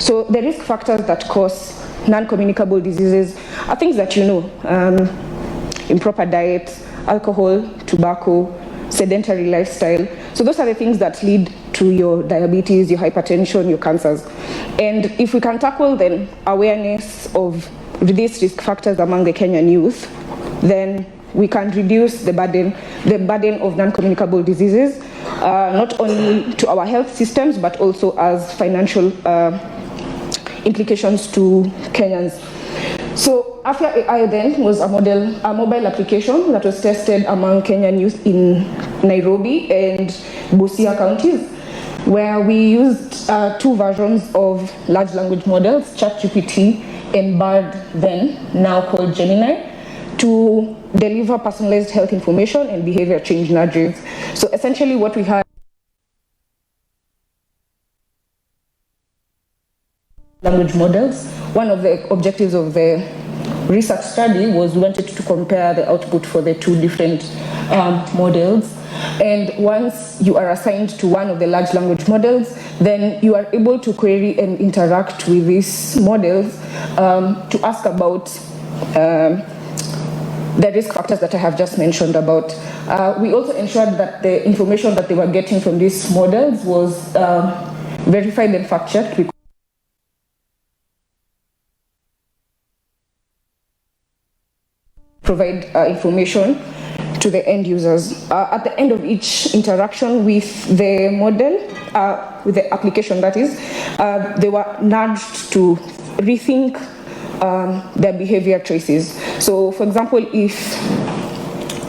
So the risk factors that cause non-communicable diseases are things that you know, improper diet, alcohol, tobacco, sedentary lifestyle. So those are the things that lead to your diabetes, your hypertension, your cancers. And if we can tackle then awareness of these risk factors among the Kenyan youth, then we can reduce the burden of non-communicable diseases, not only to our health systems, but also as financial implications to Kenyans. So Afya AI then was a mobile application that was tested among Kenyan youth in Nairobi and Busia counties, where we used 2 versions of large language models, ChatGPT and Bard then, now called Gemini, to deliver personalized health information and behavior change nudges. So essentially what we had language models. One of the objectives of the research study was we wanted to compare the output for the 2 different models. And once you are assigned to one of the large language models, then you are able to query and interact with these models to ask about the risk factors that I have just mentioned about. We also ensured that the information that they were getting from these models was verified and fact-checked. Provide information to the end users. At the end of each interaction with the model, with the application that is, they were nudged to rethink their behavior choices. So for example, if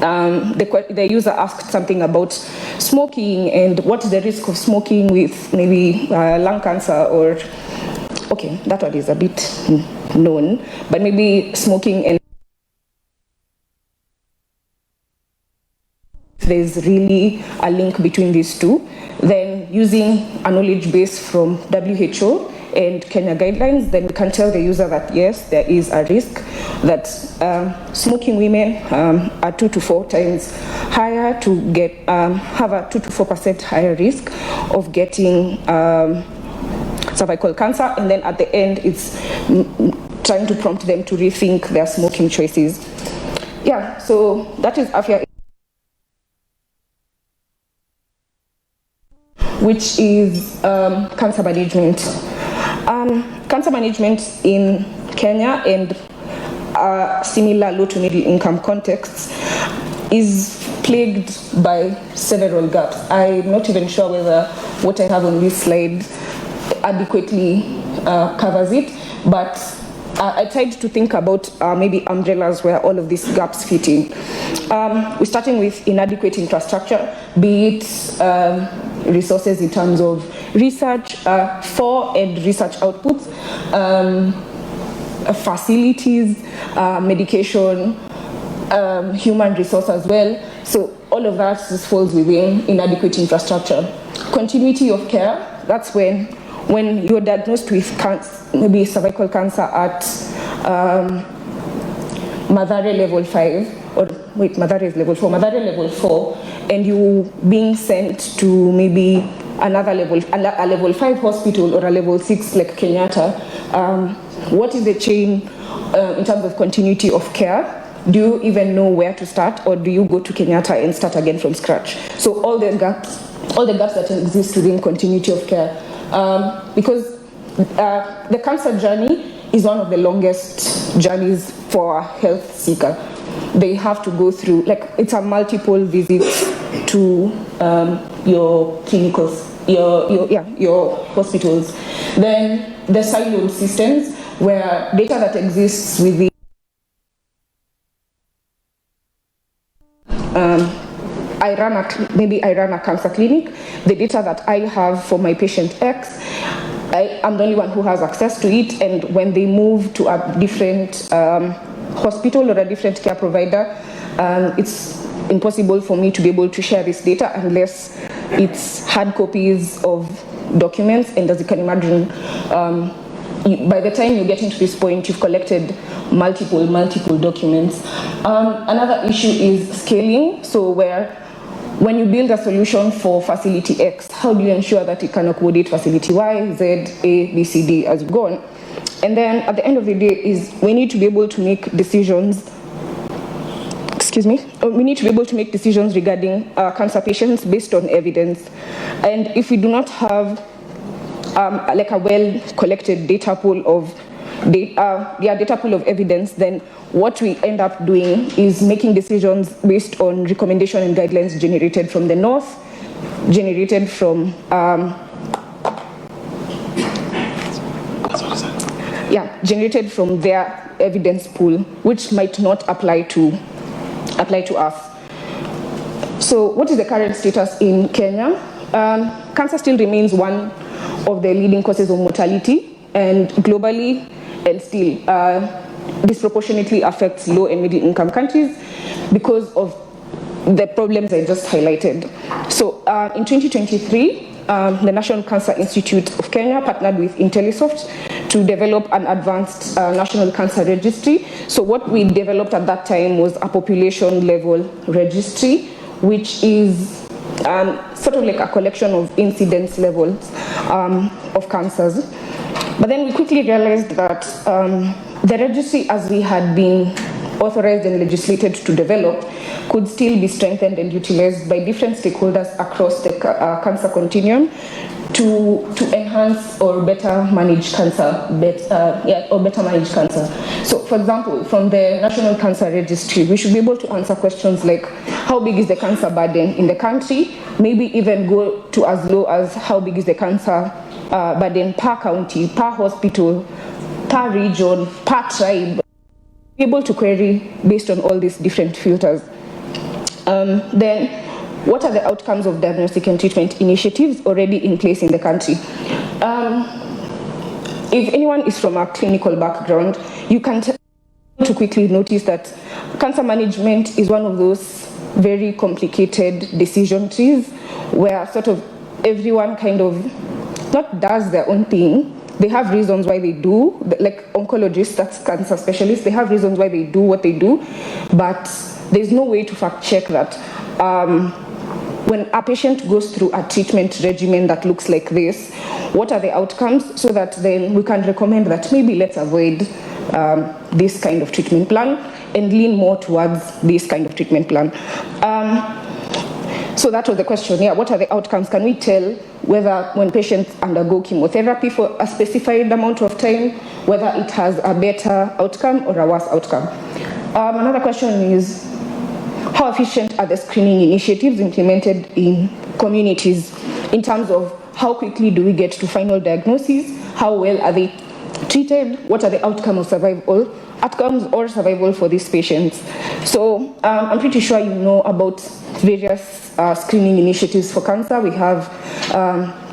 the user asked something about smoking and what is the risk of smoking with maybe lung cancer, or, okay, that one is a bit known, but maybe smoking and there's really a link between these two, then using a knowledge base from WHO and Kenya guidelines, then we can tell the user that yes, there is a risk that smoking women are 2 to 4 times higher to get, have a 2 to 4% higher risk of getting cervical cancer, and then at the end it's trying to prompt them to rethink their smoking choices. Yeah, so that is Afya, which is cancer management. Cancer management in Kenya and similar low to middle income contexts is plagued by several gaps. I'm not even sure whether what I have on this slide adequately covers it, but I tried to think about maybe umbrellas where all of these gaps fit in. We're starting with inadequate infrastructure, be it resources in terms of research for and research outputs, facilities, medication, human resource as well. So all of that just falls within inadequate infrastructure. Continuity of care, that's when you're diagnosed with maybe cervical cancer at Mathare level 5, or wait, Mathare is level 4, Mathare level 4, and you being sent to maybe another level, a level 5 hospital or a level 6 like Kenyatta. What is the chain in terms of continuity of care? Do you even know where to start, or do you go to Kenyatta and start again from scratch? So all the gaps that exist within continuity of care, because the cancer journey is one of the longest journeys for a health seeker. They have to go through, like, it's a multiple visits to your clinicals, your hospitals. Then the siloed systems where data that exists within I run a cancer clinic. The data that I have for my patient X, I'm the only one who has access to it, and when they move to a different hospital or a different care provider, it's impossible for me to be able to share this data unless it's hard copies of documents, and as you can imagine, by the time you get into this point, you've collected multiple documents. Another issue is scaling, so where when you build a solution for facility X, how do you ensure that it can accommodate facility Y, Z, A, B, C, D as you go on? And then at the end of the day is we need to be able to make decisions, we need to be able to make decisions regarding cancer patients based on evidence. And if we do not have like a well-collected data pool of evidence, then what we end up doing is making decisions based on recommendation and guidelines generated from the north, generated from their evidence pool, which might not apply to us. So what is the current status in Kenya? Cancer still remains one of the leading causes of mortality, and globally, and still disproportionately affects low and middle income countries because of the problems I just highlighted. So in 2023, the National Cancer Institute of Kenya partnered with Intellisoft to develop an advanced national cancer registry. So what we developed at that time was a population level registry, which is sort of like a collection of incidence levels of cancers. But then we quickly realized that the registry, as we had been authorized and legislated to develop, could still be strengthened and utilized by different stakeholders across the cancer continuum to enhance or better manage cancer, So, for example, from the National Cancer Registry, we should be able to answer questions like, how big is the cancer burden in the country? Maybe even go to as low as how big is the cancer burden per county, per hospital, per region, per tribe. Be able to query based on all these different filters. Then, what are the outcomes of diagnostic and treatment initiatives already in place in the country? If anyone is from a clinical background, you can to quickly notice that cancer management is one of those very complicated decision trees where sort of everyone kind of not does their own thing. They have reasons why they do, like oncologists, that's cancer specialists, they have reasons why they do what they do, but there's no way to fact check that. When a patient goes through a treatment regimen that looks like this, what are the outcomes, so that then we can recommend that maybe let's avoid this kind of treatment plan and lean more towards this kind of treatment plan. So that was the question, what are the outcomes? Can we tell whether when patients undergo chemotherapy for a specified amount of time, whether it has a better outcome or a worse outcome? Another question is, how efficient are the screening initiatives implemented in communities in terms of how quickly do we get to final diagnoses? How well are they treated? What are the outcomes or survival for these patients? So I'm pretty sure you know about various screening initiatives for cancer. We have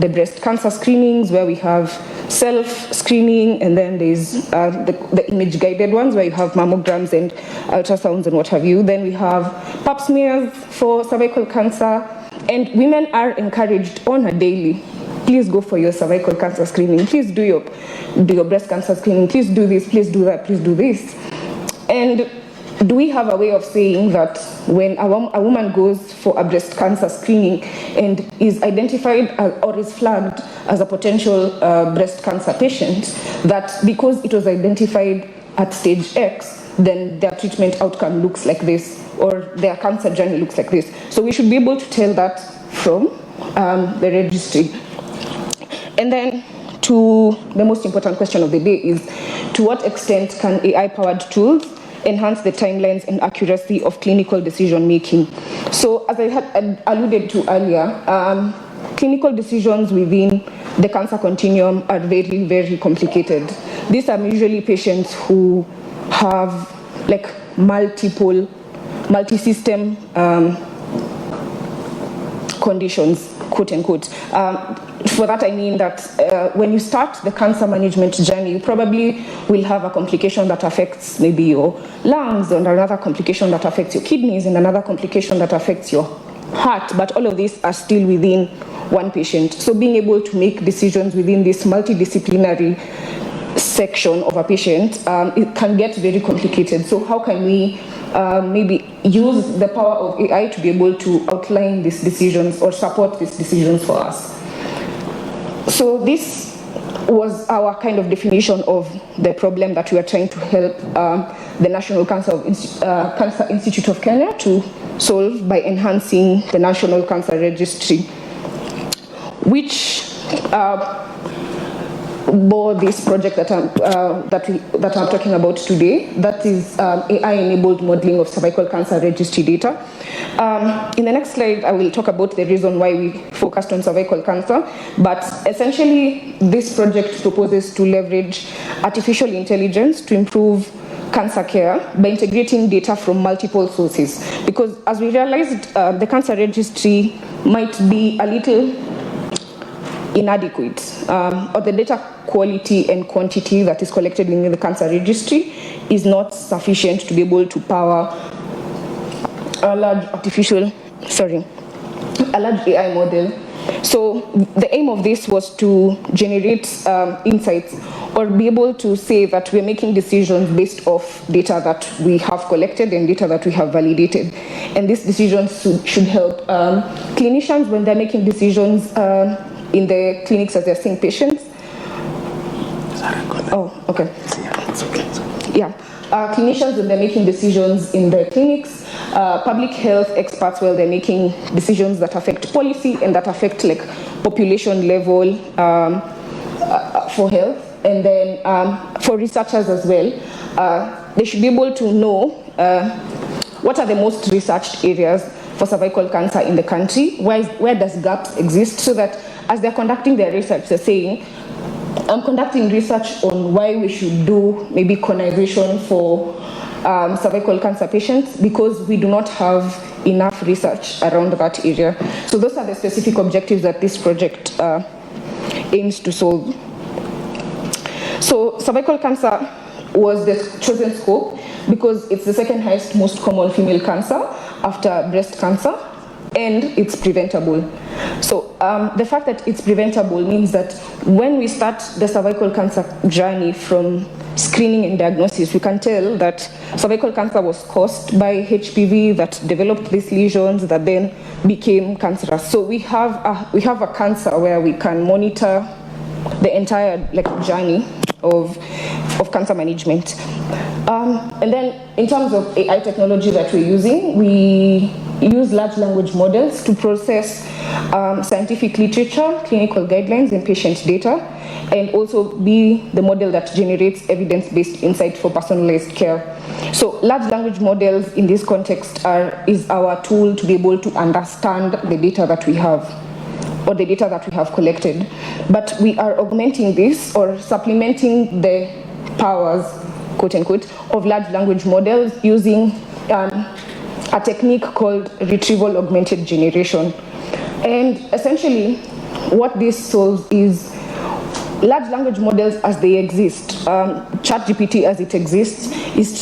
the breast cancer screenings where we have self-screening, and then there's the image-guided ones where you have mammograms and ultrasounds and what have you. Then we have pap smears for cervical cancer, and women are encouraged on a daily, please go for your cervical cancer screening, please do your breast cancer screening, please do this, please do that, please do this. And do we have a way of saying that when a woman goes for a breast cancer screening and is identified or is flagged as a potential breast cancer patient, that because it was identified at stage X, then their treatment outcome looks like this, or their cancer journey looks like this? So we should be able to tell that from the registry. And then to the most important question of the day is, to what extent can AI-powered tools enhance the timelines and accuracy of clinical decision making? So as I had alluded to earlier, clinical decisions within the cancer continuum are very, very complicated. These are usually patients who have like multi-system conditions, quote unquote. For that I mean that when you start the cancer management journey, you probably will have a complication that affects maybe your lungs, and another complication that affects your kidneys, and another complication that affects your heart, but all of these are still within one patient. So being able to make decisions within this multidisciplinary section of a patient, it can get very complicated. So how can we maybe use the power of AI to be able to outline these decisions or support these decisions for us. So this was our kind of definition of the problem that we are trying to help the National Cancer Institute of Kenya to solve by enhancing the National Cancer Registry, which bore this project that I'm talking about today. That is AI-enabled modeling of cervical cancer registry data. In the next slide, I will talk about the reason why we focused on cervical cancer. But essentially, this project proposes to leverage artificial intelligence to improve cancer care by integrating data from multiple sources. Because as we realized, the cancer registry might be a little inadequate, or the data quality and quantity that is collected in the cancer registry is not sufficient to be able to power a large AI model. So the aim of this was to generate insights, or be able to say that we're making decisions based off data that we have collected and data that we have validated. And these decisions should help clinicians when they're making decisions in the clinics as they're seeing patients. Oh, okay. Yeah. Clinicians when they're making decisions in the clinics, public health experts while they're making decisions that affect policy and that affect like population level for health, and then for researchers as well, they should be able to know what are the most researched areas for cervical cancer in the country, where does gaps exist, so that as they're conducting their research, they're saying, I'm conducting research on why we should do maybe conization for cervical cancer patients because we do not have enough research around that area. So those are the specific objectives that this project aims to solve. So cervical cancer was the chosen scope because it's the second highest most common female cancer after breast cancer, and it's preventable. So the fact that it's preventable means that when we start the cervical cancer journey from screening and diagnosis, we can tell that cervical cancer was caused by HPV that developed these lesions that then became cancerous. So we have a cancer where we can monitor the entire journey of cancer management. And then in terms of AI technology that we're using, we use large language models to process scientific literature, clinical guidelines, and patient data, and also be the model that generates evidence-based insight for personalized care. So large language models in this context is our tool to be able to understand the data that we have, or the data that we have collected. But we are augmenting this or supplementing the powers, quote unquote, of large language models using a technique called retrieval augmented generation. And essentially what this solves is large language models as they exist, ChatGPT as it exists, is